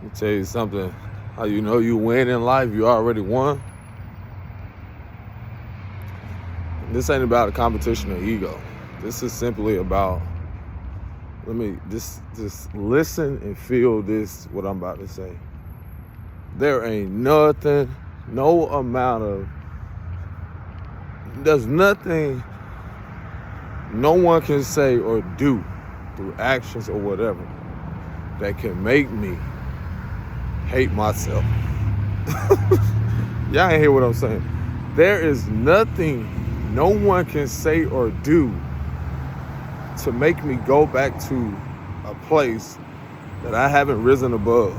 me tell you something. How you know you win in life, you already won. This ain't about a competition or ego. This is simply about, just listen and feel this, what I'm about to say. There ain't nothing, there's nothing no one can say or do through actions or whatever that can make me hate myself. Y'all ain't hear what I'm saying. There is nothing no one can say or do to make me go back to a place that I haven't risen above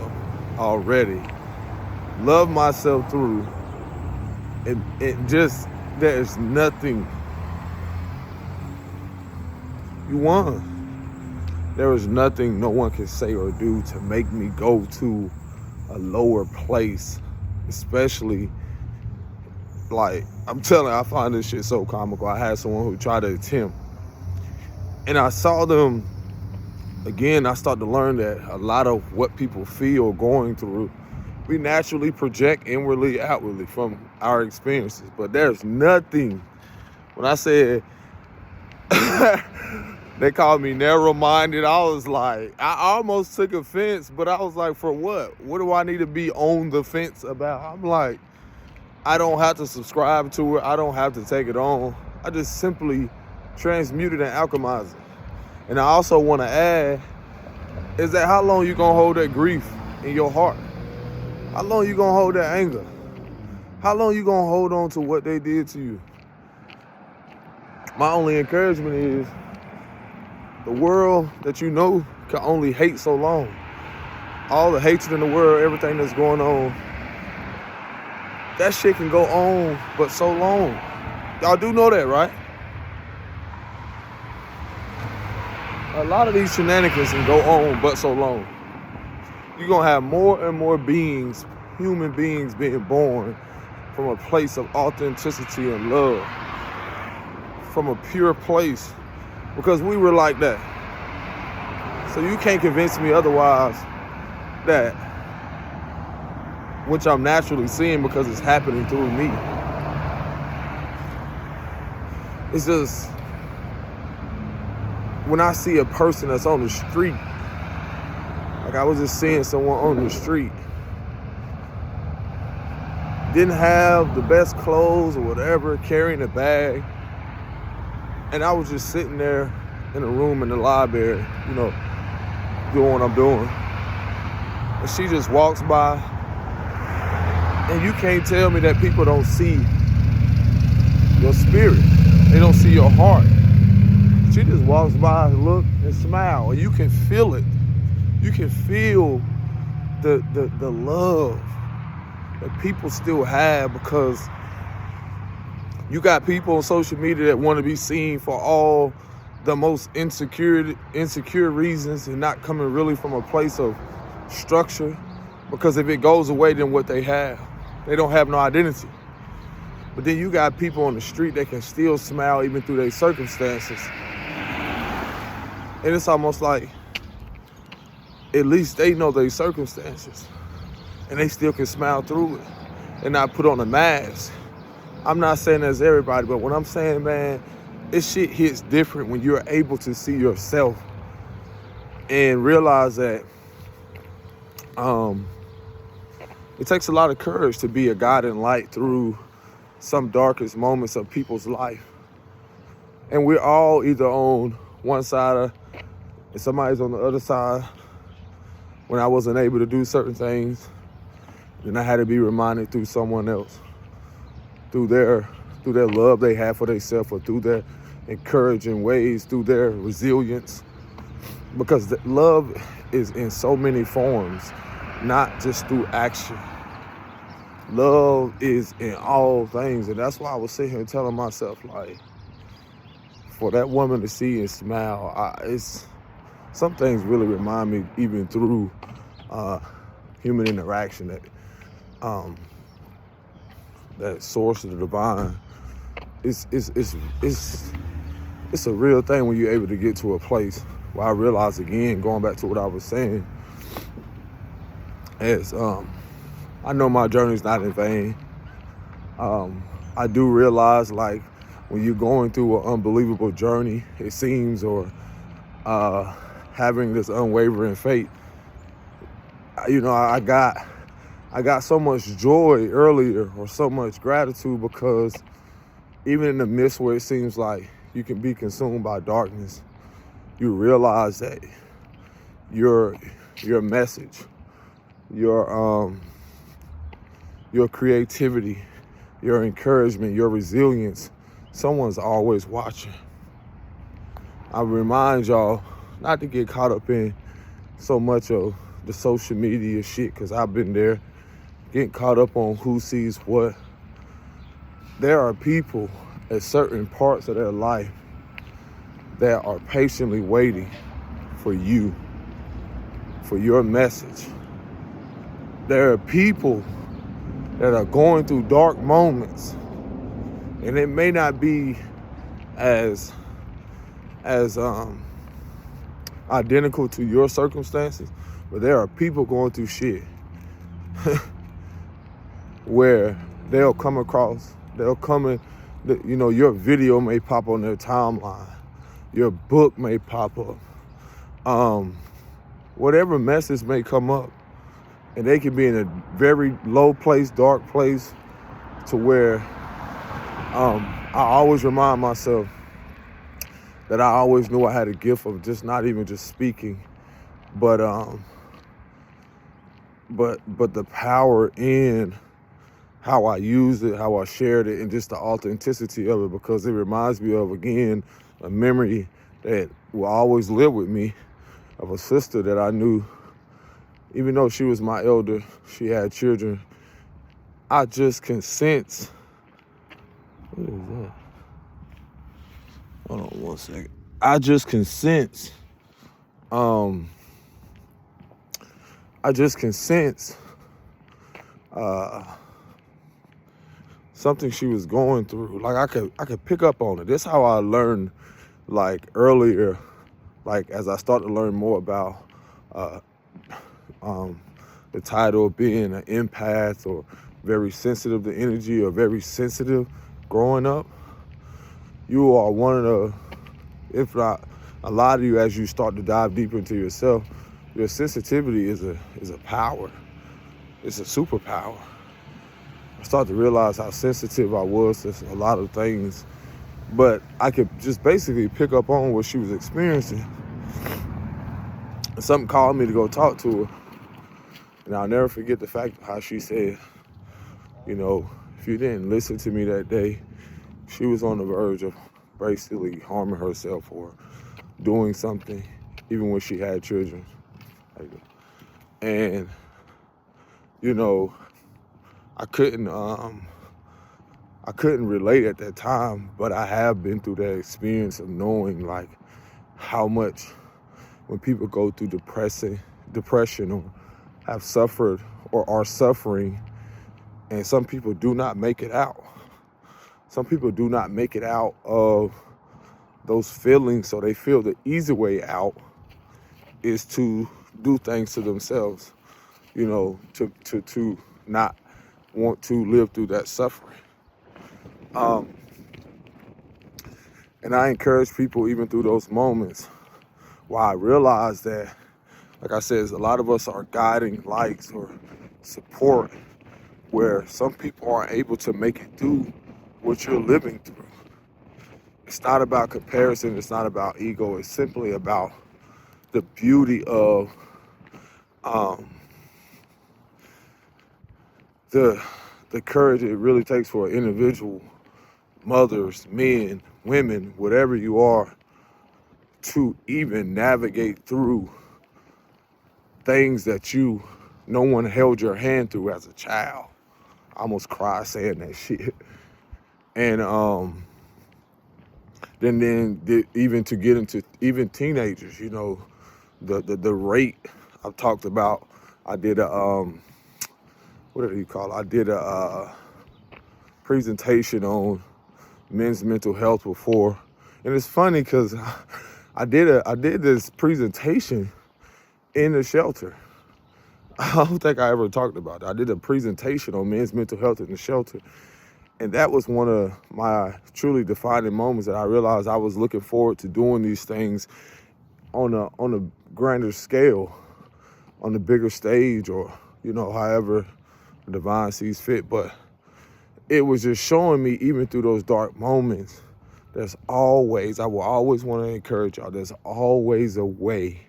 already. Love myself through. There's nothing. You won. There is nothing no one can say or do to make me go to a lower place, especially, like, I'm telling you, I find this shit so comical. I had someone who tried to attempt, and I saw them, again, I started to learn that a lot of what people feel going through, we naturally project inwardly, outwardly from our experiences. But there's nothing, when I said, they called me narrow-minded, I was like, I almost took offense, but I was like, for what? What do I need to be on the fence about? I'm like, I don't have to subscribe to it. I don't have to take it on. I just simply transmute it and alchemize it. And I also want to add, is that how long you going to hold that grief in your heart? How long you going to hold that anger? How long you going to hold on to what they did to you? My only encouragement is, the world that you know can only hate so long. All the hatred in the world, everything that's going on, that shit can go on but so long. Y'all do know that, right? A lot of these shenanigans can go on but so long. You're going to have more and more beings, human beings, being born from a place of authenticity and love, from a pure place, because we were like that. So you can't convince me otherwise, that, which I'm naturally seeing because it's happening through me. It's just, when I see a person that's on the street, like I was just seeing someone on the street, didn't have the best clothes or whatever, carrying a bag, and I was just sitting there in a room in the library, doing what I'm doing. And she just walks by, and you can't tell me that people don't see your spirit. They don't see your heart. She just walks by and look and smile, and you can feel it. You can feel the love that people still have, because you got people on social media that want to be seen for all the most insecure reasons, and not coming really from a place of structure, because if it goes away, then what they have, they don't have no identity. But then you got people on the street that can still smile even through their circumstances, and it's almost like at least they know their circumstances and they still can smile through it and not put on a mask. I'm not saying that's everybody, but what I'm saying, man, this shit hits different when you're able to see yourself and realize that it takes a lot of courage to be a guiding light through some darkest moments of people's life. And we're all either on one side and somebody's on the other side. When I wasn't able to do certain things, then I had to be reminded through someone else, through their love they have for themselves, or through their encouraging ways, through their resilience. Because love is in so many forms, not just through action. Love is in all things. And that's why I was sitting here telling myself, like, for that woman to see and smile, some things really remind me, even through human interaction, that source of the divine, it's a real thing when you're able to get to a place where I realize, again, going back to what I was saying, as I know my journey's not in vain. I do realize, like, when you're going through an unbelievable journey, it seems, or having this unwavering faith, I got so much joy earlier, or so much gratitude, because even in the midst where it seems like you can be consumed by darkness, you realize that your message, your creativity, your encouragement, your resilience, someone's always watching. I remind y'all not to get caught up in so much of the social media shit, because I've been there, getting caught up on who sees what. There are people at certain parts of their life that are patiently waiting for you, for your message. There are people that are going through dark moments, and it may not be as identical to your circumstances, but there are people going through shit where they'll come in, your video may pop on their timeline, your book may pop up, whatever message may come up, and they can be in a very low place, dark place, to where I always remind myself that I always knew I had a gift of just not even just speaking, but the power in how I used it, how I shared it, and just the authenticity of it, because it reminds me of, again, a memory that will always live with me, of a sister that I knew. Even though she was my elder, she had children, I just can sense. What is that? Hold on one second. I just can sense. I just can sense something she was going through. Like, I could pick up on it. This is how I learned, like, earlier, like, as I started to learn more about the title of being an empath, or very sensitive to energy, or very sensitive growing up. You are one of the, if not a lot of you, as you start to dive deeper into yourself, your sensitivity is a power. It's a superpower. I started to realize how sensitive I was to a lot of things, but I could just basically pick up on what she was experiencing. And something called me to go talk to her. And I'll never forget the fact of how she said, if you didn't listen to me that day, she was on the verge of basically harming herself or doing something, even when she had children. And, I couldn't relate at that time, but I have been through that experience of knowing, like, how much when people go through depression, or have suffered or are suffering, and some people do not make it out. Some people do not make it out of those feelings, so they feel the easy way out is to do things to themselves, to not want to live through that suffering. And I encourage people, even through those moments, while I realize that, like I said, a lot of us are guiding lights or support, where some people aren't able to make it through what you're living through. It's not about comparison. It's not about ego. It's simply about the beauty of the courage it really takes for an individual, mothers, men, women, whatever you are, to even navigate through things that no one held your hand through as a child. I almost cry saying that shit. And then even to get into even teenagers, the rate I've talked about. I did what do you call it? I did a presentation on men's mental health before, and it's funny because I did this presentation in the shelter. I don't think I ever talked about it. I did a presentation on men's mental health in the shelter. And that was one of my truly defining moments that I realized I was looking forward to doing these things on a grander scale, on a bigger stage, or, however the divine sees fit. But it was just showing me, even through those dark moments, I will always want to encourage y'all, there's always a way.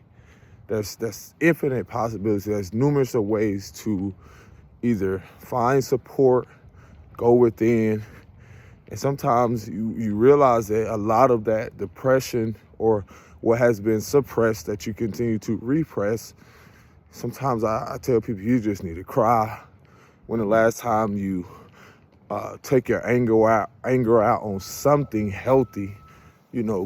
There's infinite possibilities. There's numerous of ways to either find support, go within, and sometimes you realize that a lot of that depression or what has been suppressed that you continue to repress, sometimes I tell people you just need to cry. When the last time you take your anger out on something healthy,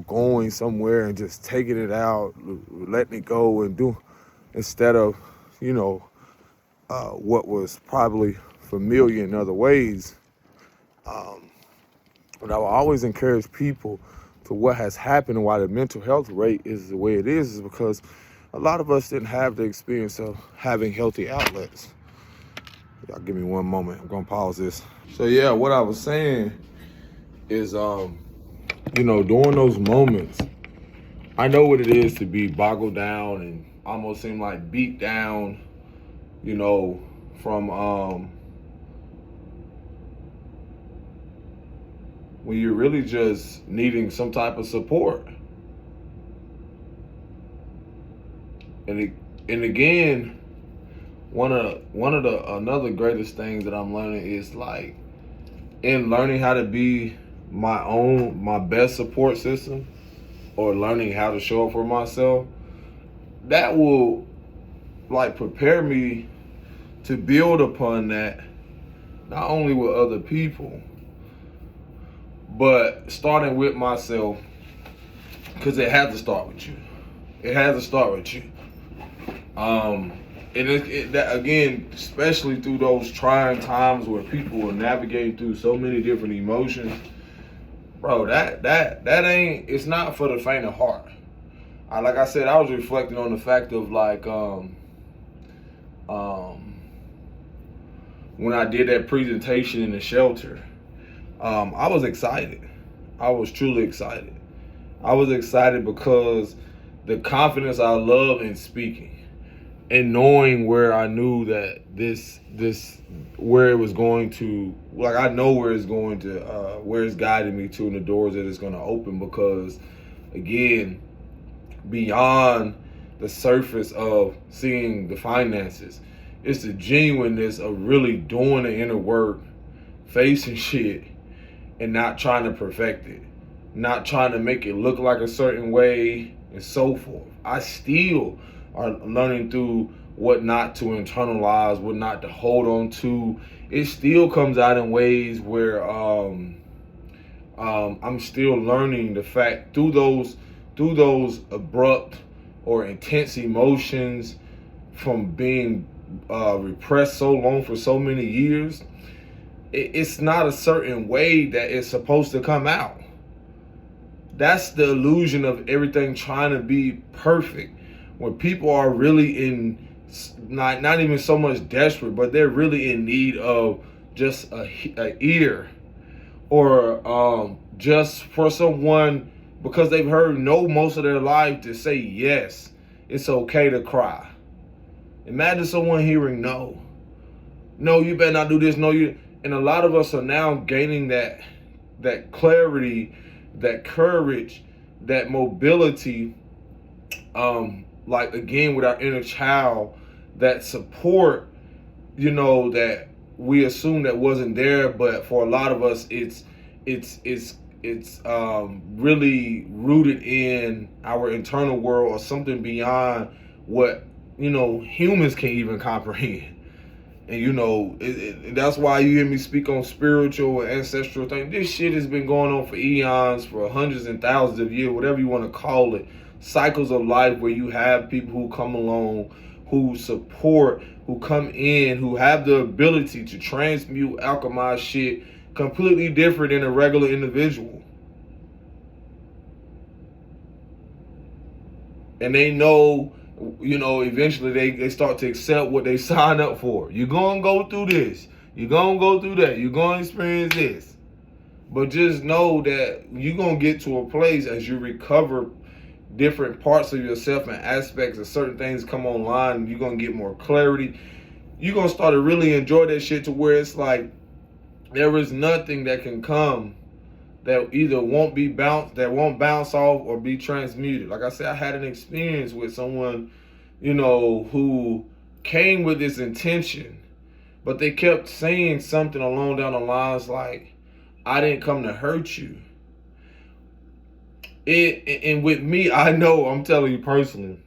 going somewhere and just taking it out, letting it go and do, instead of, what was probably familiar in other ways. But I will always encourage people to what has happened and why the mental health rate is the way it is because a lot of us didn't have the experience of having healthy outlets. Y'all give me one moment. I'm gonna pause this. So yeah, what I was saying is, during those moments, I know what it is to be boggled down and almost seem like beat down, from when you're really just needing some type of support. And again, another greatest things that I'm learning is like in learning how to be my best support system, or learning how to show up for myself, that will like prepare me to build upon that, not only with other people, but starting with myself, because it has to start with you. It has to start with you. That again, especially through those trying times where people are navigating through so many different emotions, bro. That ain't. It's not for the faint of heart. Like I said, I was reflecting on the fact of like when I did that presentation in the shelter. I was excited. I was truly excited. I was excited because the confidence I love in speaking and knowing where I knew that where it was going to, like I know where it's going to, where it's guiding me to and the doors that it's going to open, because again, beyond the surface of seeing the finances, it's the genuineness of really doing the inner work, facing shit, and not trying to perfect it, not trying to make it look like a certain way and so forth. I still are learning through what not to internalize, what not to hold on to. It still comes out in ways where I'm still learning the fact through those abrupt or intense emotions from being repressed so long for so many years. It's not a certain way that it's supposed to come out. That's the illusion of everything trying to be perfect. When people are really in, not even so much desperate, but they're really in need of just a ear, or just for someone, because they've heard no most of their life, to say yes, it's okay to cry. Imagine someone hearing no, you better not do this, no, you. And a lot of us are now gaining that clarity, that courage, that mobility, like again with our inner child, that support, that we assume that wasn't there, but for a lot of us, it's really rooted in our internal world, or something beyond what humans can even comprehend. And that's why you hear me speak on spiritual and ancestral things. This shit has been going on for eons, for hundreds and thousands of years, whatever you want to call it. Cycles of life where you have people who come along, who support, who come in, who have the ability to transmute, alchemize shit completely different than a regular individual. And they know eventually they start to accept what they sign up for. You're going to go through this. You're going to go through that. You're going to experience this. But just know that you're going to get to a place as you recover different parts of yourself and aspects of certain things come online. You're going to get more clarity. You're going to start to really enjoy that shit to where it's like there is nothing that can come that either won't bounce off or be transmuted. Like I said, I had an experience with someone, who came with this intention, but they kept saying something along down the lines like, I didn't come to hurt you. And with me, I know, I'm telling you personally,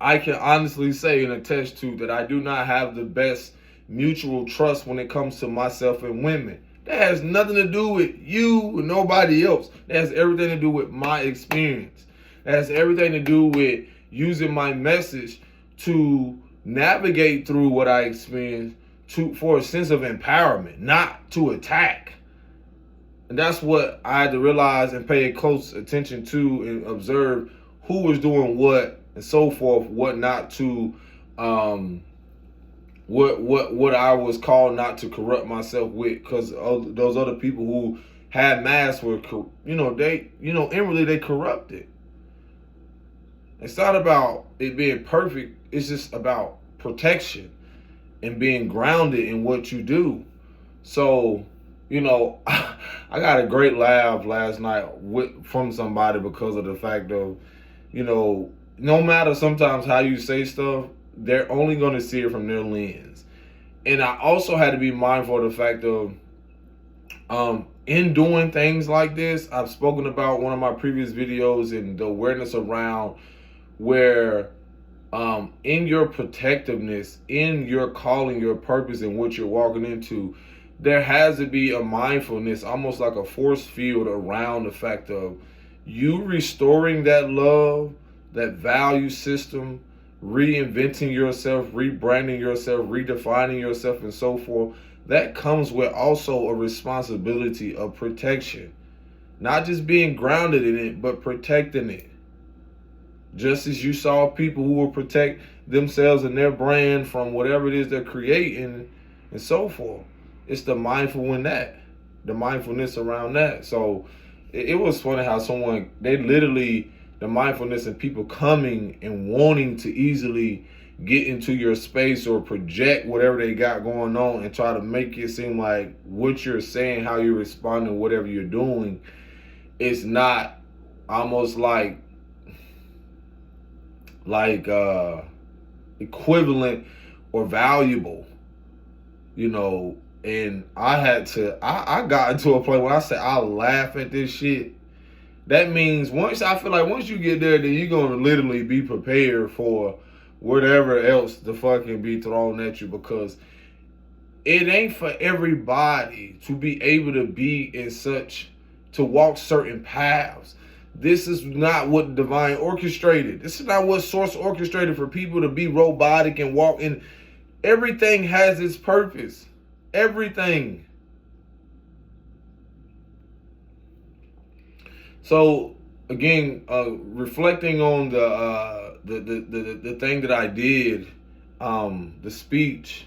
I can honestly say and attest to that I do not have the best mutual trust when it comes to myself and women. That has nothing to do with you or nobody else. That has everything to do with my experience. That has everything to do with using my message to navigate through what I experienced for a sense of empowerment, not to attack. And that's what I had to realize and pay close attention to and observe who was doing what and so forth, what not to what I was called not to corrupt myself with, because those other people who had masks were, inwardly they corrupted. It's not about it being perfect. It's just about protection and being grounded in what you do. So, I got a great laugh last night from somebody because of the fact of, no matter sometimes how you say stuff, they're only going to see it from their lens. And I also had to be mindful of the fact of, in doing things like this, I've spoken about one of my previous videos and the awareness around where, in your protectiveness, in your calling, your purpose, and what you're walking into, there has to be a mindfulness, almost like a force field around the fact of you restoring that love, that value system, reinventing yourself, rebranding yourself, redefining yourself, and so forth. That comes with also a responsibility of protection. Not just being grounded in it, but protecting it. Just as you saw people who will protect themselves and their brand from whatever it is they're creating and so forth. It's the mindfulness around that. So it was funny how the mindfulness and people coming and wanting to easily get into your space or project whatever they got going on and try to make it seem like what you're saying, how you're responding, whatever you're doing, is not almost like equivalent or valuable, and I got into a point where I said, I laugh at this shit. That means once you get there, then you're going to literally be prepared for whatever else the fucking be thrown at you, because it ain't for everybody to be able to walk certain paths. This is not what divine orchestrated. This is not what source orchestrated for people to be robotic and walk in. Everything has its purpose. Everything. So again, reflecting on the thing that I did, the speech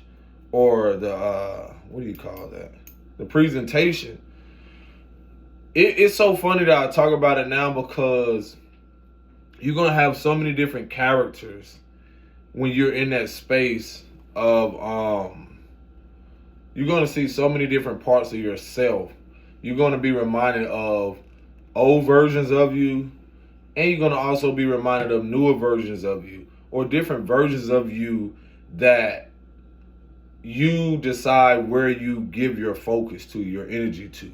or the what do you call that? The presentation. It's so funny that I talk about it now, because you're gonna have so many different characters when you're in that space of you're gonna see so many different parts of yourself. You're gonna be reminded of old versions of you, and you're going to also be reminded of newer versions of you, or different versions of you that you decide where you give your focus to, your energy to.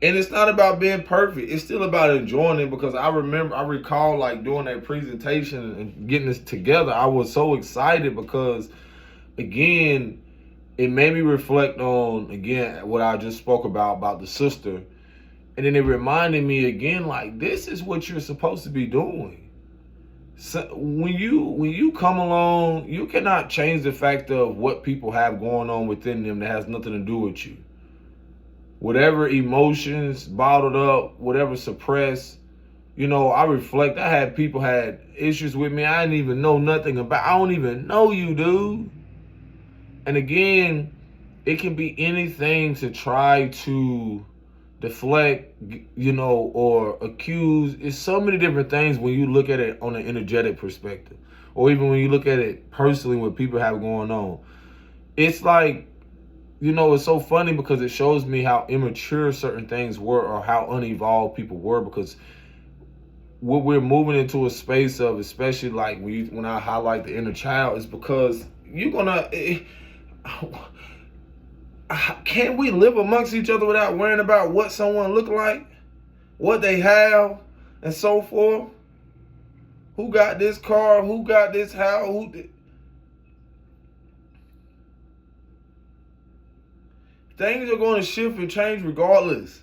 And it's not about being perfect. It's still about enjoying it, because I recall like doing that presentation and getting this together. I was so excited because, again, it made me reflect on, again, what I just spoke about the sister. And then it reminded me again, like, this is what you're supposed to be doing. So when you come along, you cannot change the fact of what people have going on within them that has nothing to do with you. Whatever emotions bottled up, whatever suppressed, I reflect. I had people had issues with me I didn't even know nothing about. I don't even know you, dude. And again, it can be anything to try to deflect, or accuse. It's so many different things when you look at it on an energetic perspective, or even when you look at it personally, what people have going on. It's like, it's so funny because it shows me how immature certain things were, or how unevolved people were, because what we're moving into a space of, especially like when I highlight the inner child, is because you're gonna. Can't we live amongst each other without worrying about what someone look like, what they have, and so forth? Who got this car? Who got this house? Things are going to shift and change regardless.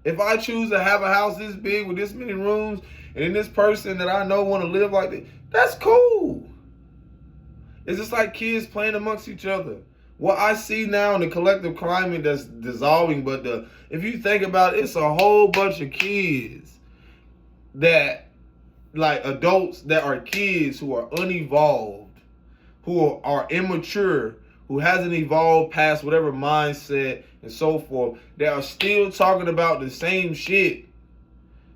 If I choose to have a house this big with this many rooms, and then this person that I know want to live like that, that's cool. It's just like kids playing amongst each other. What I see now in the collective climate that's dissolving, but if you think about it, it's a whole bunch of kids that, like adults that are kids who are unevolved, who are immature, who hasn't evolved past whatever mindset and so forth, they are still talking about the same shit.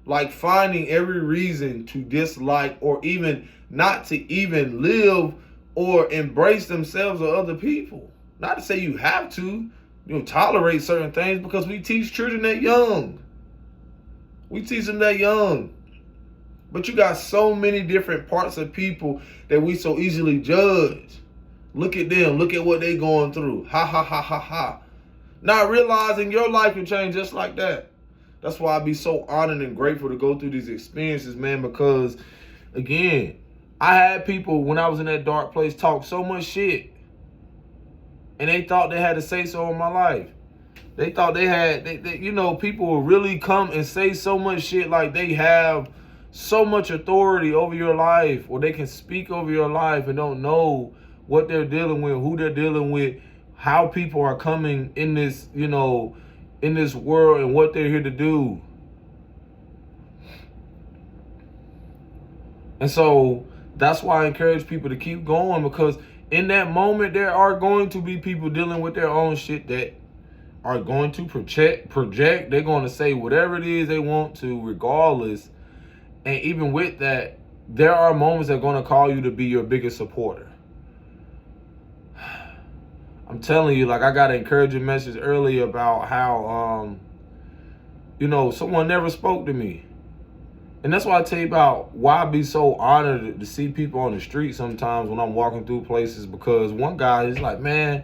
Like finding every reason to dislike or even not to even live or embrace themselves or other people. Not to say you have to, tolerate certain things, because we teach children that young. We teach them that young. But you got so many different parts of people that we so easily judge. Look at them. Look at what they going through. Ha, ha, ha, ha, ha. Not realizing your life can change just like that. That's why I be so honored and grateful to go through these experiences, man, because, again, I had people, when I was in that dark place, talk so much shit. And they thought they had to say so in my life. They thought they had, people will really come and say so much shit, like they have so much authority over your life, or they can speak over your life, and don't know what they're dealing with, who they're dealing with, how people are coming in this, in this world, and what they're here to do. And so that's why I encourage people to keep going, because in that moment, there are going to be people dealing with their own shit that are going to project. They're going to say whatever it is they want to, regardless. And even with that, there are moments that are going to call you to be your biggest supporter. I'm telling you, like, I got an encouraging message earlier about how, someone never spoke to me. And that's why I tell you about why I be so honored to see people on the street sometimes when I'm walking through places, because one guy is like, man,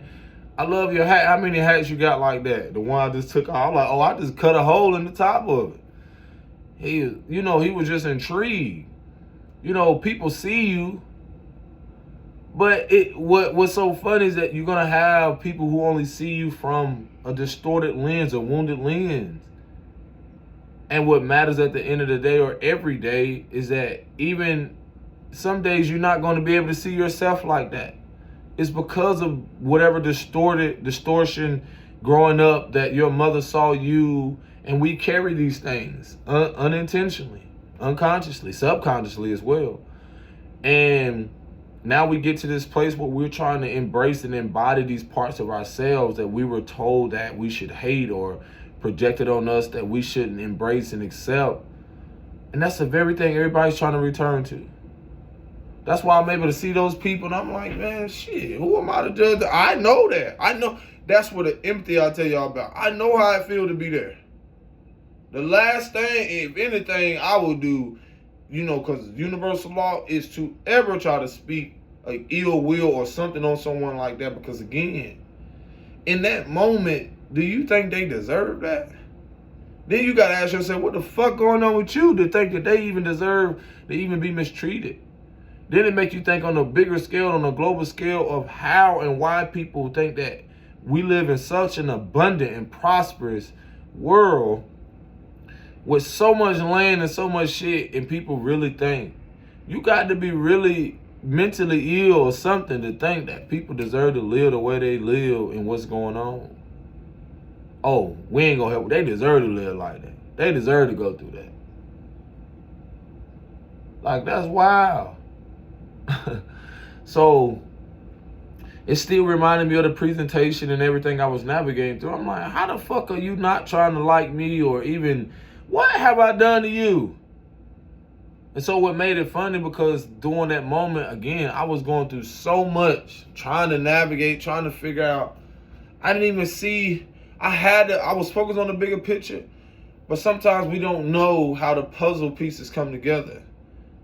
I love your hat. How many hats you got like that? The one I just took off. I'm like, oh, I just cut a hole in the top of it. He was just intrigued. People see you, but what's so funny is that you're going to have people who only see you from a distorted lens, a wounded lens. And what matters at the end of the day, or every day, is that even some days you're not going to be able to see yourself like that. It's because of whatever distortion growing up that your mother saw you, and we carry these things unintentionally, unconsciously, subconsciously as well. And now we get to this place where we're trying to embrace and embody these parts of ourselves that we were told that we should hate, or projected on us that we shouldn't embrace and accept. And that's the very thing everybody's trying to return to. That's why I'm able to see those people, and I'm like, man, shit, who am I to judge? I know that. I know. That's what the empathy I tell y'all about. I know how it feels to be there. The last thing, if anything, I will do, because universal law is to ever try to speak like ill will or something on someone like that, because again, in that moment, do you think they deserve that? Then you got to ask yourself, what the fuck going on with you to think that they even deserve to even be mistreated? Then it makes you think on a bigger scale, on a global scale, of how and why people think that we live in such an abundant and prosperous world with so much land and so much shit, and people really think you got to be really mentally ill or something to think that people deserve to live the way they live and what's going on. Oh, we ain't gonna help. They deserve to live like that. They deserve to go through that. Like, that's wild. So it still reminded me of the presentation and everything I was navigating through. I'm like, how the fuck are you not trying to like me, or even, what have I done to you? And so what made it funny, because during that moment, again, I was going through so much, trying to navigate, trying to figure out. I didn't even see, I was focused on the bigger picture, but sometimes we don't know how the puzzle pieces come together.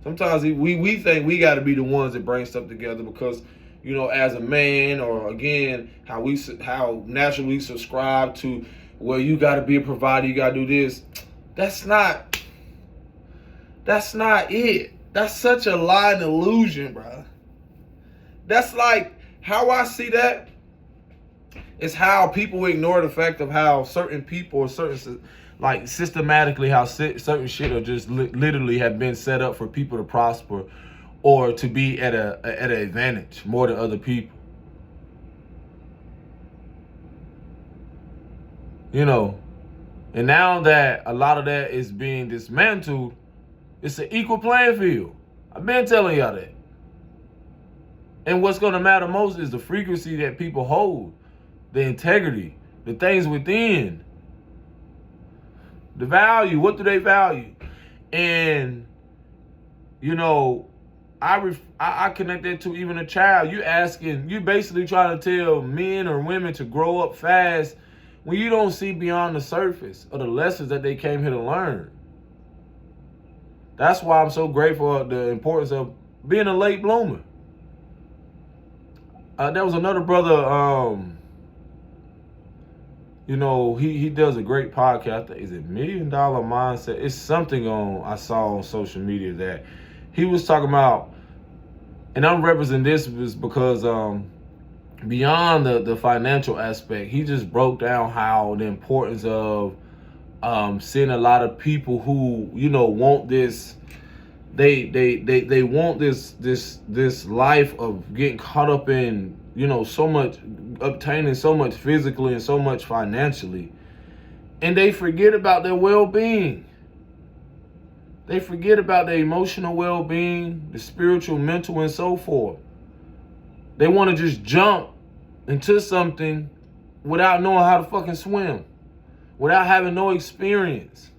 Sometimes we think we got to be the ones that bring stuff together because, you know, as a man, or again, how naturally we subscribe to, well, you got to be a provider, you got to do this. That's not it. That's such a lie and illusion, bro. That's like, how I see that is how people ignore the fact of how certain people or certain, like, systematically, how certain shit are just literally have been set up for people to prosper or to be at an advantage more than other people. You know, and now that a lot of that is being dismantled, it's an equal playing field. I've been telling y'all that. And what's going to matter most is the frequency that people hold, the integrity, the things within, the value. What do they value? And, you know, I connect that to even a child. You basically trying to tell men or women to grow up fast when you don't see beyond the surface of the lessons that they came here to learn. That's why I'm so grateful for the importance of being a late bloomer. There was another brother, you know, he does a great podcast. Is it $1 Million Mindset? It's something I saw on social media that he was talking about, and I'm representing this because beyond the financial aspect, he just broke down how the importance of seeing a lot of people who, you know, want this. They want this life of getting caught up in, you know, so much, obtaining so much physically and so much financially, and they forget about their well-being. They forget about their emotional well-being, the spiritual, mental, and so forth. They want to just jump into something without knowing how to fucking swim, without having no experience.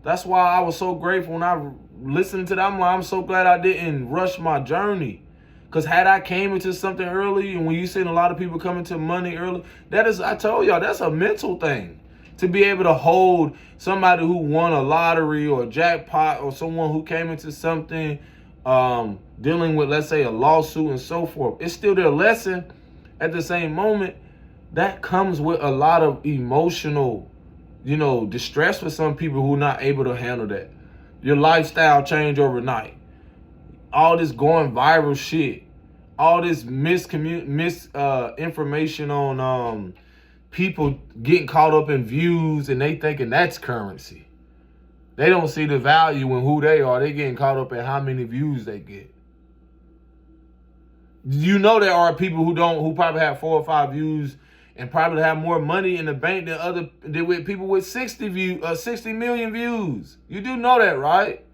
That's why I was so grateful when I listened to that. I'm so glad I didn't rush my journey. Because had I came into something early, and when you seen a lot of people come into money early, I told y'all, that's a mental thing. To be able to hold somebody who won a lottery or a jackpot, or someone who came into something dealing with, let's say, a lawsuit and so forth. It's still their lesson. At the same moment, that comes with a lot of emotional, you know, distress for some people who are not able to handle that. Your lifestyle change overnight. All this going viral shit. All this misinformation on people getting caught up in views, and they thinking that's currency. They don't see the value in who they are. They getting caught up in how many views they get. You know, there are people who probably have 4 or 5 views and probably have more money in the bank than with people with 60 million views. You do know that, right?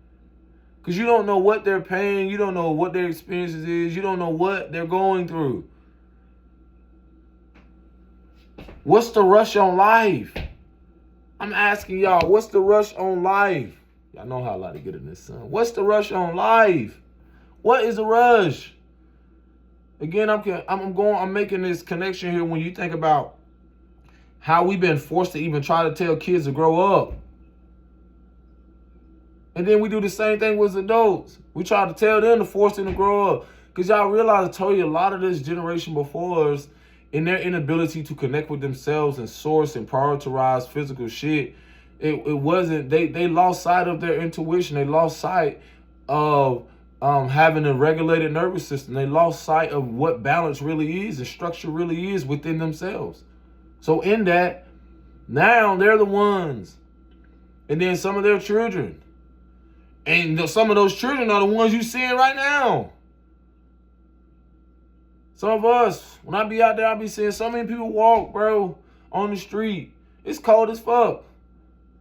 Because you don't know what they're paying. You don't know what their experiences is. You don't know what they're going through. What's the rush on life? I'm asking y'all, what's the rush on life? Y'all know how I like to get in this, son. What's the rush on life? What is the rush? Again, I'm making this connection here when you think about how we've been forced to even try to tell kids to grow up. And then we do the same thing with adults. We try to tell them to force them to grow up. Because y'all realize, I told you, a lot of this generation before us, in their inability to connect with themselves and source and prioritize physical shit, it wasn't, they lost sight of their intuition. They lost sight of having a regulated nervous system. They lost sight of what balance really is and structure really is within themselves. So in that, now they're the ones. And then some of their children. And some of those children are the ones you seeing right now. Some of us, when I be out there, I be seeing so many people walk, bro, on the street. It's cold as fuck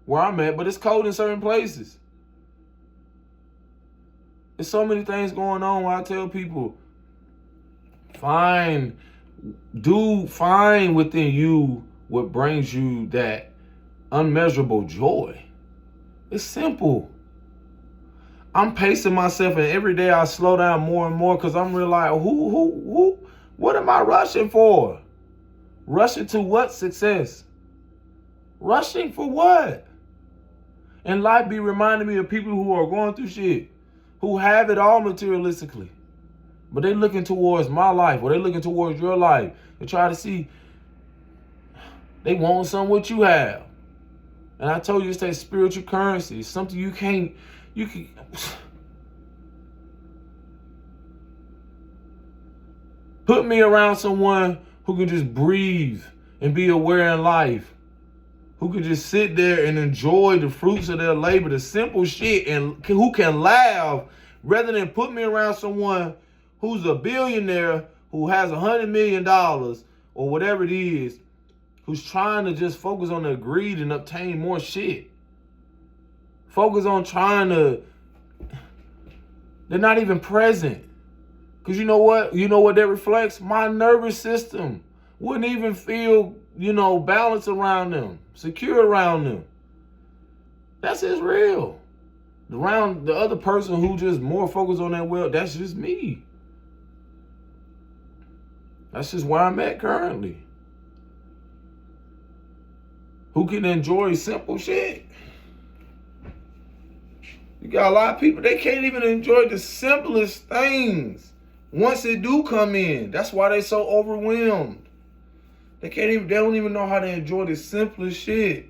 where I'm at, but it's cold in certain places. There's so many things going on where I tell people, find within you what brings you that unmeasurable joy. It's simple. I'm pacing myself, and every day I slow down more and more because I'm realizing what am I rushing for? Rushing to what success? Rushing for what? And life be reminding me of people who are going through shit, who have it all materialistically, but they looking towards my life, or they looking towards your life, and try to see, they want something what you have. And I told you it's that spiritual currency. It's something you can put me around someone who can just breathe and be aware in life, who can just sit there and enjoy the fruits of their labor, the simple shit, and who can laugh, rather than put me around someone who's a billionaire, who has $100 million or whatever it is, who's trying to just focus on their greed and obtain more shit. Focus on trying to, they're not even present. Because you know what? You know what that reflects? My nervous system wouldn't even feel, balanced around them, secure around them. That's just real. Around the other person who just more focused on that well, that's just me. That's just where I'm at currently. Who can enjoy simple shit? You got a lot of people, they can't even enjoy the simplest things once it do come in. That's why they so overwhelmed. They don't even know how to enjoy the simplest shit.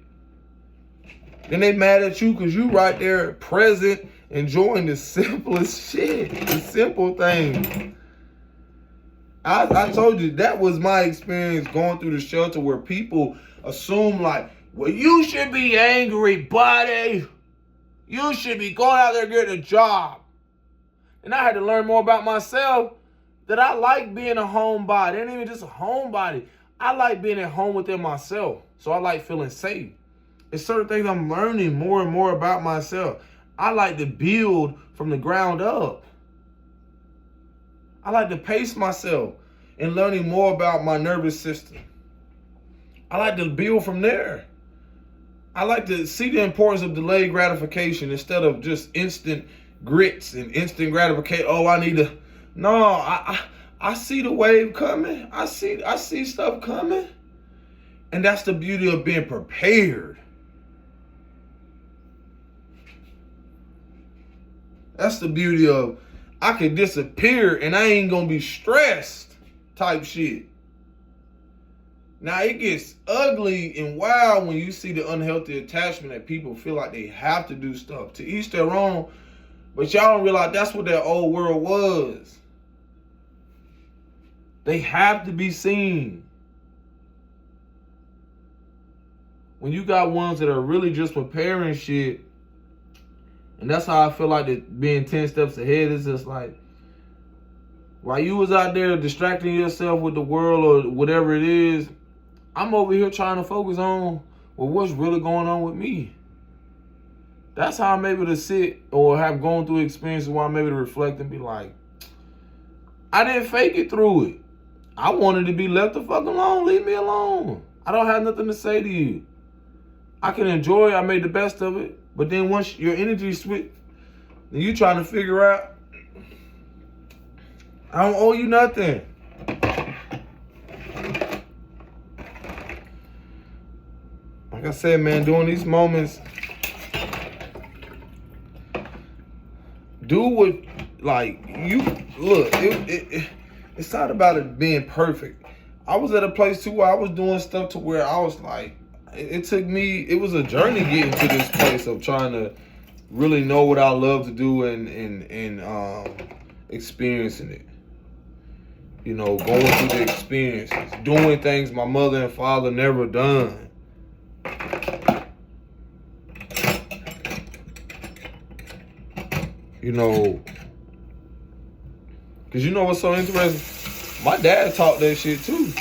Then they mad at you because you right there present, enjoying the simplest shit, the simple things. I told you, that was my experience going through the shelter, where people assume like, well, you should be angry, buddy. You should be going out there getting a job. And I had to learn more about myself, that I like being a homebody. It ain't even just a homebody. I like being at home within myself. So I like feeling safe. It's certain things I'm learning more and more about myself. I like to build from the ground up. I like to pace myself and learning more about my nervous system. I like to build from there. I like to see the importance of delayed gratification instead of just instant grits and instant gratification. Oh, I need to. No, I see the wave coming. I see stuff coming. And that's the beauty of being prepared. That's the beauty of, I can disappear and I ain't gonna be stressed type shit. Now it gets ugly and wild when you see the unhealthy attachment that people feel like they have to do stuff. To each their own, but y'all don't realize that's what that old world was. They have to be seen. When you got ones that are really just preparing shit, and that's how I feel like that being 10 steps ahead is just like, while you was out there distracting yourself with the world or whatever it is, I'm over here trying to focus on, well, what's really going on with me. That's how I'm able to sit or have gone through experiences where I'm able to reflect and be like, I didn't fake it through it. I wanted to be left the fuck alone. Leave me alone. I don't have nothing to say to you. I can enjoy it. I made the best of it. But then once your energy switch, then you trying to figure out, I don't owe you nothing. Like I said, man, during these moments, do what, like, you, look, it's not about it being perfect. I was at a place too where I was doing stuff to where I was like, it took me, it was a journey getting to this place of trying to really know what I love to do and experiencing it. You know, going through the experiences, doing things my mother and father never done. You know, because you know what's so interesting? My dad taught that shit too.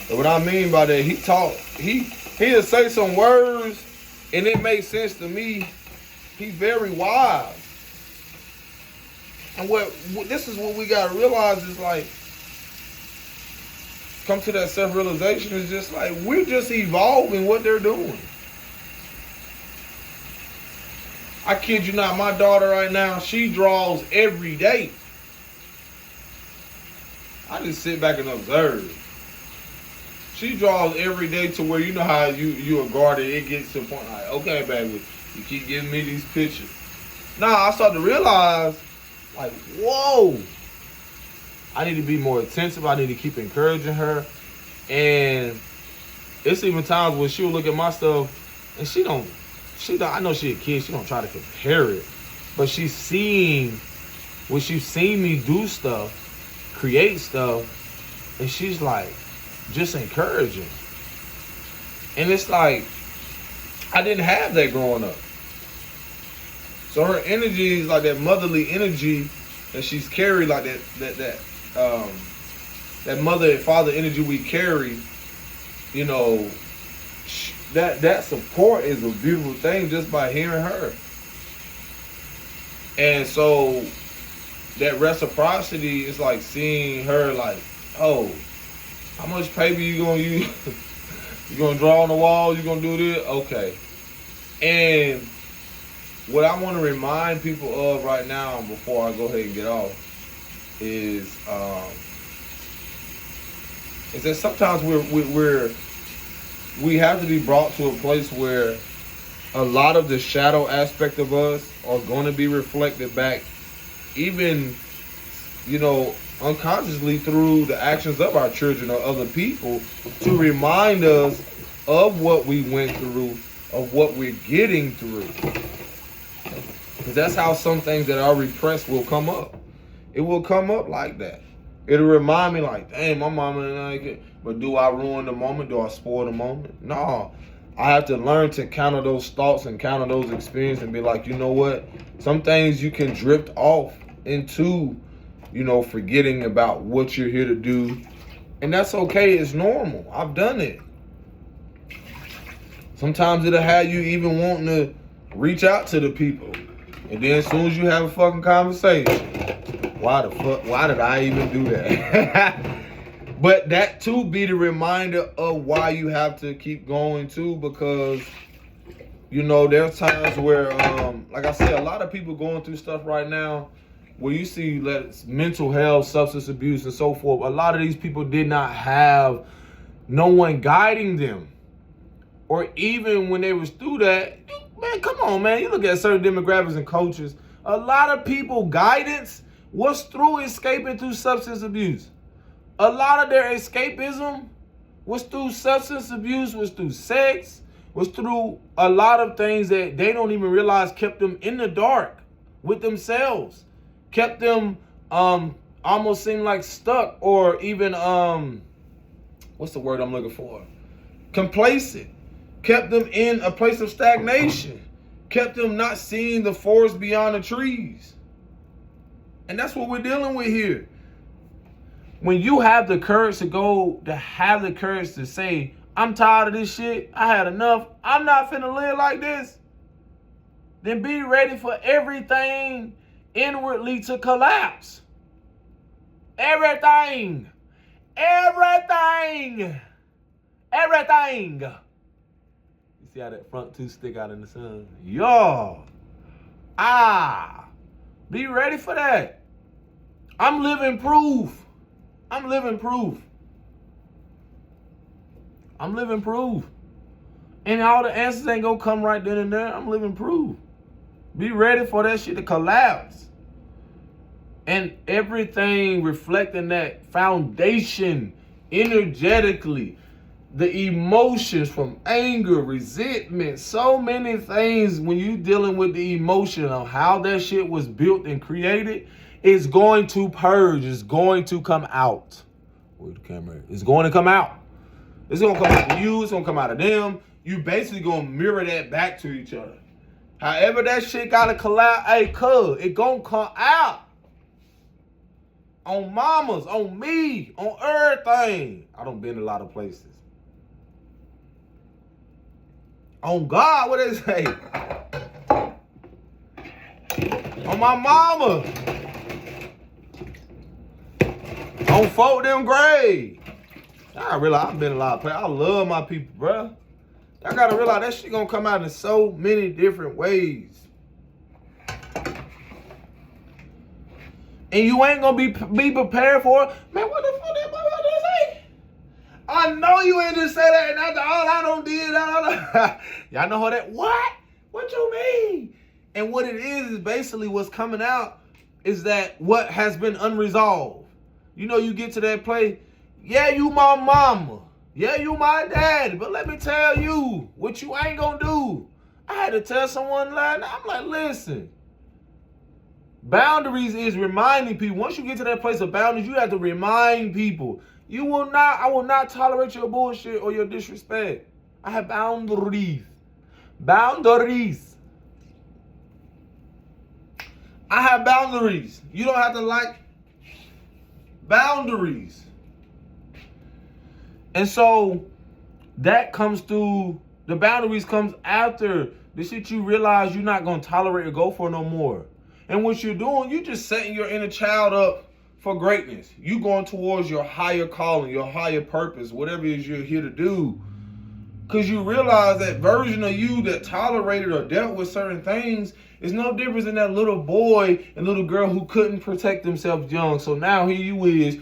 And what I mean by that, he'll say some words and it makes sense to me. He's very wise. And this is what we gotta realize is like, come to that self-realization is just like, we're just evolving what they're doing. I kid you not, my daughter right now, she draws every day. I just sit back and observe. She draws every day to where, you know how you are guarded, it gets to the point like, okay, baby, you keep giving me these pictures. Now I start to realize, like, whoa, I need to be more attentive. I need to keep encouraging her. And it's even times when she'll look at my stuff and she don't, I know she a kid, she don't try to compare it. But she's seeing, when she's seen me do stuff, create stuff, and she's like, just encouraging. And it's like, I didn't have that growing up. So her energy is like that motherly energy that she's carried, like that mother and father energy we carry. You know, that support is a beautiful thing just by hearing her. And so that reciprocity is like seeing her like, oh, how much paper you gonna use? You gonna draw on the wall? You gonna do this? Okay. And what I want to remind people of right now, before I go ahead and get off, is that sometimes we have to be brought to a place where a lot of the shadow aspect of us are going to be reflected back, even, you know, unconsciously through the actions of our children or other people, to remind us of what we went through, of what we're getting through. Because that's how some things that are repressed will come up. It will come up like that. It'll remind me like, dang, my mama didn't like it. But do I ruin the moment? Do I spoil the moment? No. I have to learn to counter those thoughts and counter those experiences and be like, you know what? Some things you can drift off into, you know, forgetting about what you're here to do. And that's okay. It's normal. I've done it. Sometimes it'll have you even wanting to reach out to the people. And then as soon as you have a fucking conversation, why did I even do that? But that too be the reminder of why you have to keep going too, because, you know, there's times where, like I said, a lot of people going through stuff right now where you see mental health, substance abuse, and so forth. A lot of these people did not have no one guiding them. Or even when they was through that, man, come on, man. You look at certain demographics and cultures, a lot of people guidance was through escaping through substance abuse. A lot of their escapism was through substance abuse, was through sex, was through a lot of things that they don't even realize kept them in the dark with themselves, kept them almost seem like stuck, or even what's the word I'm looking for? Complacent. Kept them in a place of stagnation. Kept them not seeing the forest beyond the trees. And that's what we're dealing with here. When you have the courage to say, I'm tired of this shit, I had enough, I'm not finna live like this, then be ready for everything inwardly to collapse. Everything. You see how that front tooth stick out in the sun? Y'all. Be ready for that. I'm living proof. And all the answers ain't gonna come right then and there. I'm living proof. Be ready for that shit to collapse. And everything reflecting that foundation energetically. The emotions from anger, resentment, so many things when you dealing with the emotion of how that shit was built and created, it's going to purge. It's going to come out. Where's the camera? It's going to come out. It's going to come out of you. It's going to come out of them. You basically going to mirror that back to each other. However that shit got to collapse, it going to come out. On mamas, on me, on everything. I done been a lot of places. On God, what they say? On my mama. On 4th them grade. I realize I've been a lot of places. I love my people, bro. I gotta realize that shit gonna come out in so many different ways. And you ain't gonna be prepared for it. Man, what the fuck that motherfucker say? I know you ain't just say that and after all I don't did. Y'all know how that, what? What you mean? And what it is basically what's coming out is that what has been unresolved. You know, you get to that place, yeah, you my mama. Yeah, you my daddy. But let me tell you what you ain't gonna do. I had to tell someone last night, I'm like, listen. Boundaries is reminding people. Once you get to that place of boundaries, you have to remind people. I will not tolerate your bullshit or your disrespect. I have boundaries. Boundaries. I have boundaries. You don't have to like boundaries. And so that comes through, the boundaries comes after the shit you realize you're not going to tolerate or go for no more. And what you're doing, you're just setting your inner child up for greatness. You going towards your higher calling, your higher purpose, whatever it is you're here to do. Because you realize that version of you that tolerated or dealt with certain things is no different than that little boy and little girl who couldn't protect themselves young. So now here you is,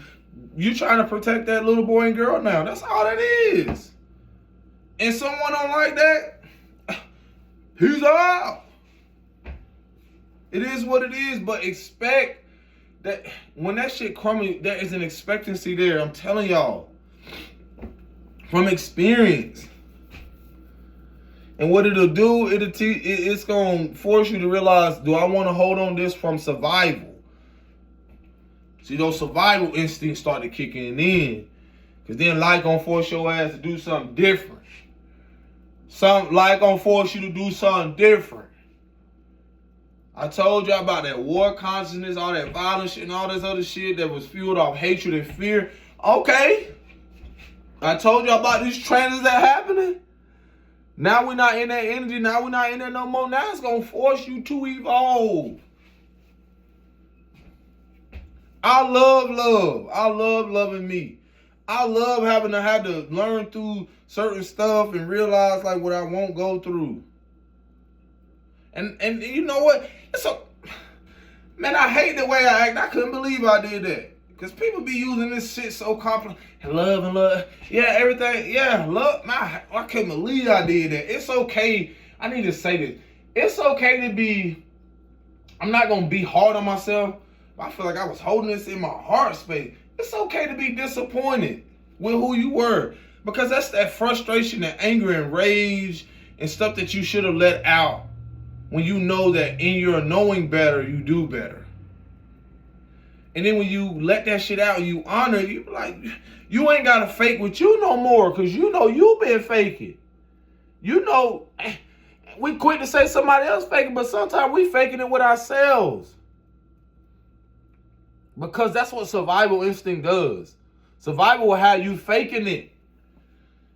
you trying to protect that little boy and girl now. That's all that is. And someone don't like that, he's out. It is what it is, but expect that when that shit crumbles, there is an expectancy there. I'm telling y'all. From experience. And what it'll do, it's going to force you to realize, do I want to hold on this from survival? See, those survival instincts started kicking in. Because then life going to force your ass to do something different. Life going to force you to do something different. I told y'all about that war consciousness, all that violence shit and all this other shit that was fueled off hatred and fear. Okay. I told y'all about these trends that happening. Now we're not in that energy. Now we're not in there no more. Now it's going to force you to evolve. I love love. I love loving me. I love having to learn through certain stuff and realize like what I won't go through. And you know what? Man, I hate the way I act. I couldn't believe I did that. Because people be using this shit so complex. And love. Yeah, everything. Yeah, love. I couldn't believe I did that. It's okay. I need to say this. It's okay to be, I'm not going to be hard on myself. But I feel like I was holding this in my heart space. It's okay to be disappointed with who you were. Because that's that frustration and anger and rage and stuff that you should have let out. When you know that in your knowing better, you do better. And then when you let that shit out, you honor it, you be like, you ain't got to fake with you no more because you know you been faking. You know, we quick to say somebody else faking, but sometimes we faking it with ourselves. Because that's what survival instinct does. Survival will have you faking it.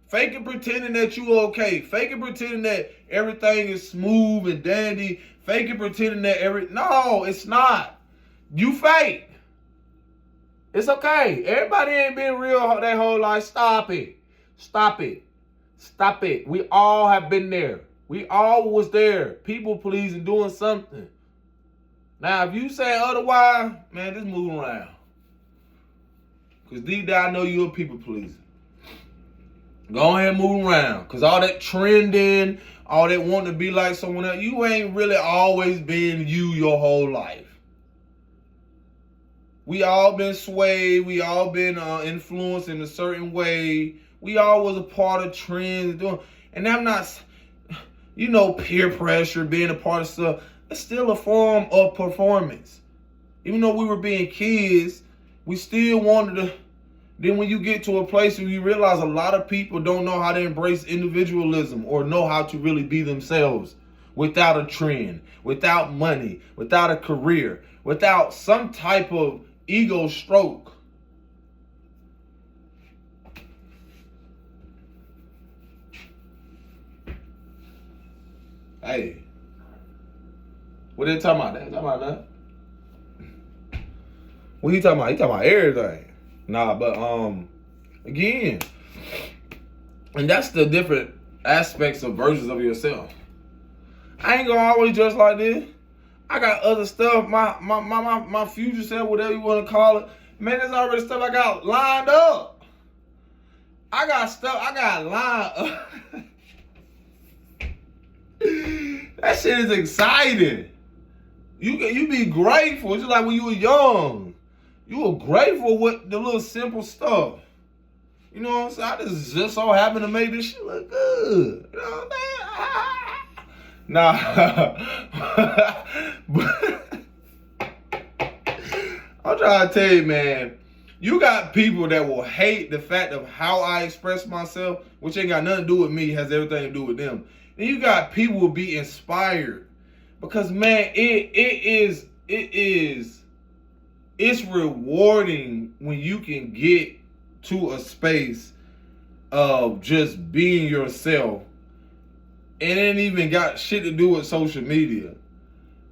Faking pretending that you okay. Faking pretending that everything is smooth and dandy. Faking pretending that no, it's not. You fake. It's okay. Everybody ain't been real their whole life. Stop it. Stop it. Stop it. We all have been there. We all was there. People pleasing, doing something. Now, if you say otherwise, man, just move around. Because deep down, I know you're a people pleaser. Go ahead and move around. Because all that trending, all that wanting to be like someone else, you ain't really always been you your whole life. We all been swayed. We all been influenced in a certain way. We all was a part of trends. And I'm not, peer pressure, being a part of stuff. It's still a form of performance. Even though we were being kids, we still wanted to. Then when you get to a place where you realize a lot of people don't know how to embrace individualism or know how to really be themselves without a trend, without money, without a career, without some type of ego stroke. Hey, what are they talking about? They ain't talking about nothing. What he talking about? He talking about everything. Nah, but again, and that's the different aspects of versions of yourself. I ain't gonna always dress like this. I got other stuff, my future self, whatever you want to call it. Man, there's already stuff I got lined up. I got stuff I got lined up. That shit is exciting. You be grateful. It's just like when you were young. You were grateful with the little simple stuff. You know what I'm saying? I just so happened to make this shit look good. You know what I'm saying? Nah. I'm trying to tell you, man. You got people that will hate the fact of how I express myself, which ain't got nothing to do with me, has everything to do with them. And you got people who will be inspired. Because man, it's rewarding when you can get to a space of just being yourself. And it ain't even got shit to do with social media.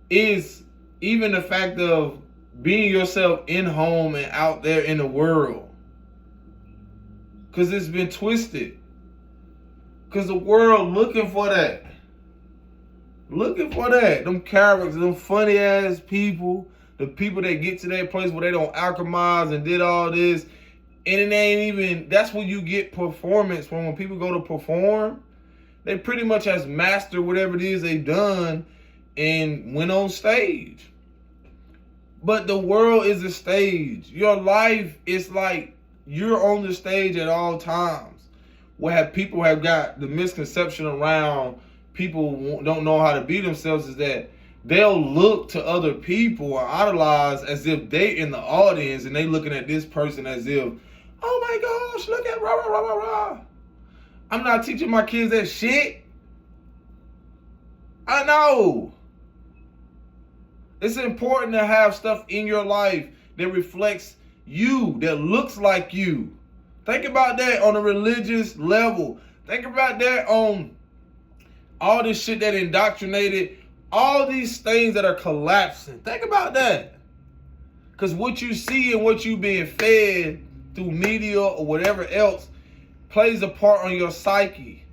It's even the fact of being yourself in home and out there in the world. Because it's been twisted. Because the world looking for that. Looking for that. Them characters, them funny ass people. The people that get to that place where they don't alchemize and did all this. And it ain't even, that's where you get performance from. When people go to perform, they pretty much has mastered whatever it is they done and went on stage. But the world is a stage. Your life is like you're on the stage at all times. Where people have got the misconception around people don't know how to be themselves is that they'll look to other people or idolize as if they in the audience and they looking at this person as if, oh my gosh, look at rah, rah, rah, rah, rah. I'm not teaching my kids that shit. I know. It's important to have stuff in your life that reflects you, that looks like you. Think about that on a religious level. Think about that on all this shit that indoctrinated, all these things that are collapsing. Think about that. Because what you see and what you being fed through media or whatever else plays a part on your psyche,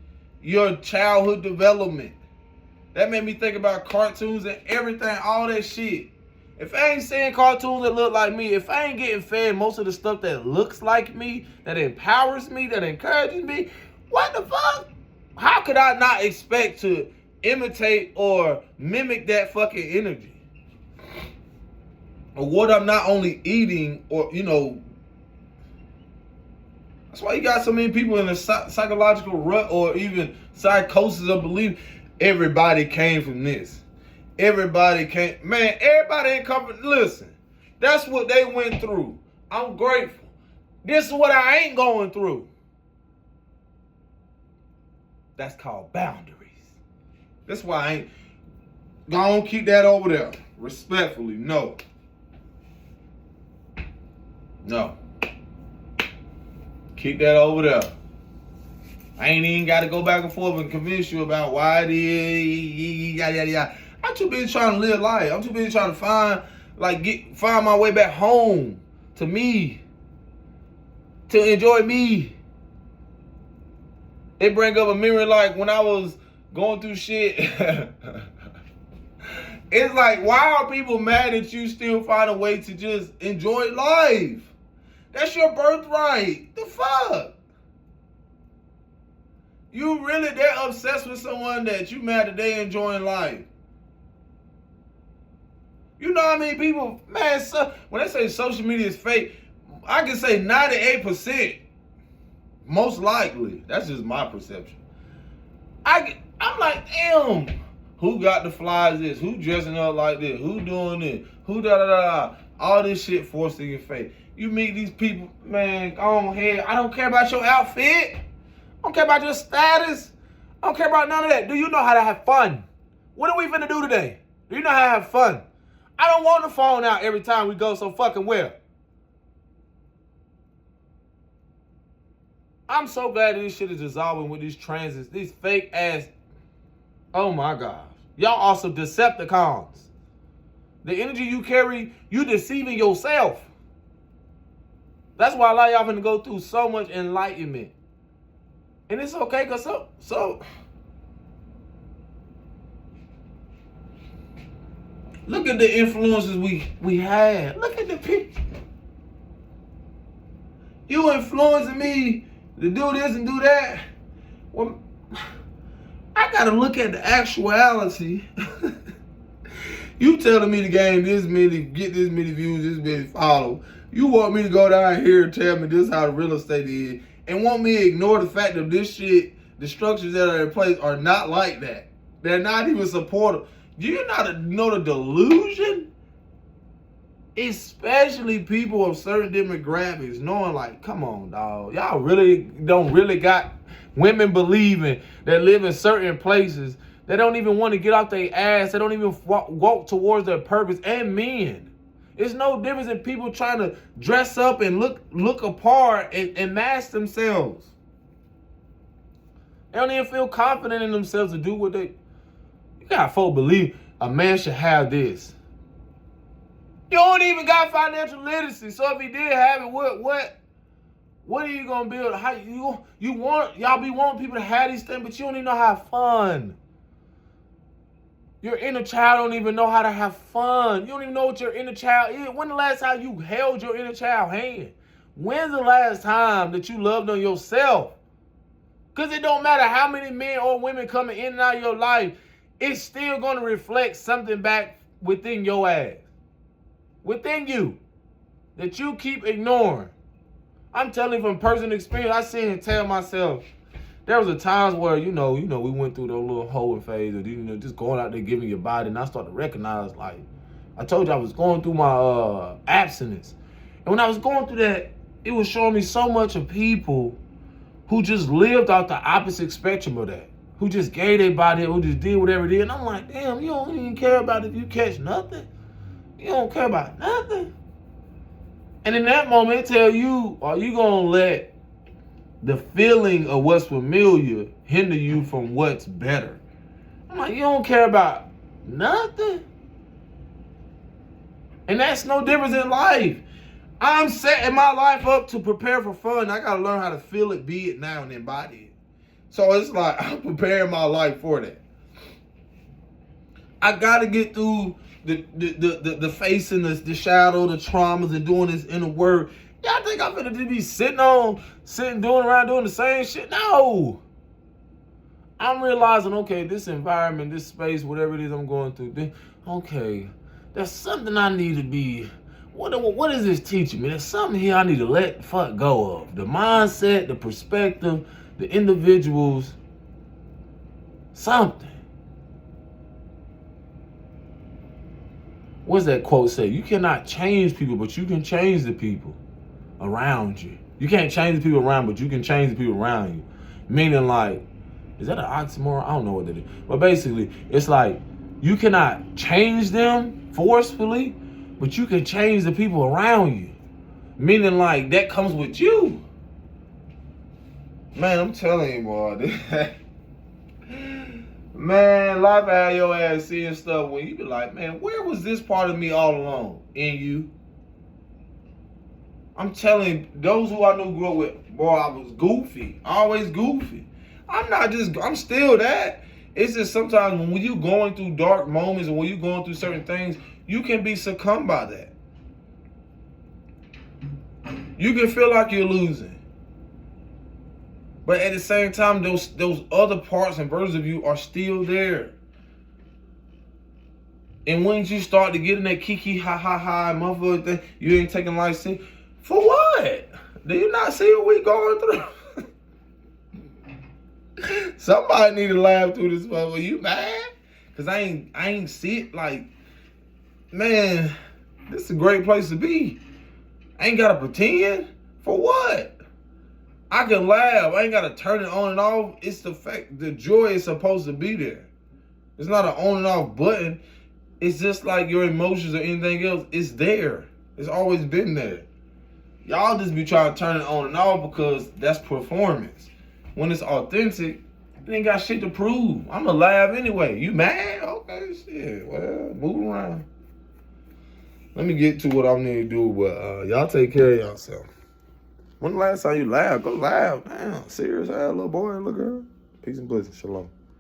your childhood development. That made me think about cartoons and everything, all that shit. If I ain't seeing cartoons that look like me, if I ain't getting fed most of the stuff that looks like me, that empowers me, that encourages me, what the fuck? How could I not expect to imitate or mimic that fucking energy? Or what I'm not only eating or, you know, that's why you got so many people in a psychological rut or even psychosis of belief. Everybody came from this. Everybody came, man, everybody ain't coming. Listen, that's what they went through. I'm grateful. This is what I ain't going through. That's called boundaries. That's why I ain't gonna keep that over there. Respectfully, no. No. Keep that over there. I ain't even got to go back and forth and convince you about why it is, yada, yada, yada. I'm too busy trying to live life. I'm too busy trying to find my way back home to me, to enjoy me. They bring up a memory like when I was going through shit. It's like, why are people mad that you still find a way to just enjoy life? That's your birthright. The fuck? You really that obsessed with someone that you mad that they enjoying life? You know how many people, man, when they say social media is fake, I can say 98%. Most likely. That's just my perception. I'm like, damn, who got the flies this? Who dressing up like this? Who doing this? Who da-da-da-da? All this shit forced in your face. You meet these people, man, go on ahead. I don't care about your outfit. I don't care about your status. I don't care about none of that. Do you know how to have fun? What are we finna do today? Do you know how to have fun? I don't want the phone out every time we go so fucking well. I'm so glad that this shit is dissolving with these transits, these fake ass. Oh my gosh. Y'all also Decepticons. The energy you carry, you deceiving yourself. That's why a lot of y'all finna go through so much enlightenment. And it's okay, because so look at the influences we had. Look at the people. You influencing me to do this and do that. Well, I gotta look at the actuality. You telling me to gain this many, get this many views, this many followers. You want me to go down here and tell me this how the real estate is, and want me to ignore the fact of this shit, the structures that are in place are not like that. They're not even supportive. Do you not know the delusion? Especially people of certain demographics, knowing like, come on, dog. Y'all really don't really got women believing that live in certain places. They don't even want to get off their ass. They don't even walk towards their purpose. And men. It's no difference in people trying to dress up and look apart and mask themselves. They don't even feel confident in themselves to do what they... You got folk believe a man should have this. You don't even got financial literacy. So if he did have it, what are you gonna build? How you want y'all be wanting people to have these things, but you don't even know how to have fun. Your inner child don't even know how to have fun. You don't even know what your inner child is. When the last time you held your inner child hand? When's the last time that you loved on yourself? Because it don't matter how many men or women coming in and out of your life, it's still going to reflect something back within your ass. Within you. That you keep ignoring. I'm telling you from personal experience, I sit and tell myself, there was a times where, we went through those little hoeing phase of, just going out there giving your body, and I started to recognize, like, I told you I was going through my abstinence. And when I was going through that, it was showing me so much of people who just lived out the opposite spectrum of that, who just gave their body, who just did whatever it is. And I'm like, damn, you don't even care about if you catch nothing. You don't care about nothing. And in that moment, it tell you, are you going to let the feeling of what's familiar hinder you from what's better? I'm like, you don't care about nothing. And that's no difference in life. I'm setting my life up to prepare for fun. I got to learn how to feel it, be it now, and embody it. So it's like I'm preparing my life for that. I got to get through the facing, the shadow, the traumas, and doing this inner work. Y'all think I'm gonna just be sitting doing the same shit? No. I'm realizing, okay, this environment, this space, whatever it is I'm going through, okay, there's something I need to be. What is this teaching me? There's something here I need to let the fuck go of. The mindset, the perspective, the individuals, something. What's that quote say? You cannot change people, but you can change the people around you. You can't change the people around, but you can change the people around you. Meaning, like, is that an oxymoron? I don't know what that is. But basically, it's like you cannot change them forcefully, but you can change the people around you. Meaning, like, that comes with you. Man, I'm telling you, boy. Man, life had your ass seeing stuff when you be like, man, where was this part of me all along? In you. I'm telling you, those who I knew grew up with, boy, I was goofy. Always goofy. I'm still that. It's just sometimes when you going through dark moments and when you going through certain things, you can be succumbed by that. You can feel like you're losing. But at the same time, those other parts and versions of you are still there. And when you start to get in that kiki ha ha ha motherfucker thing, you ain't taking life serious. For what? Do you not see what we going through? Somebody need to laugh through this motherfucker. You mad? Cause I ain't see it like, man, this is a great place to be. I ain't gotta pretend. For what? I can laugh. I ain't gotta turn it on and off. It's the fact the joy is supposed to be there. It's not an on and off button. It's just like your emotions or anything else. It's there. It's always been there. Y'all just be trying to turn it on and off because that's performance. When it's authentic, it ain't got shit to prove. I'ma laugh anyway. You mad? Okay, shit. Well, move around. Let me get to what I need to do, but y'all take care of yourself. When the last time you laughed? Go laugh. Damn, serious ass little boy and little girl. Peace and blessings. Shalom.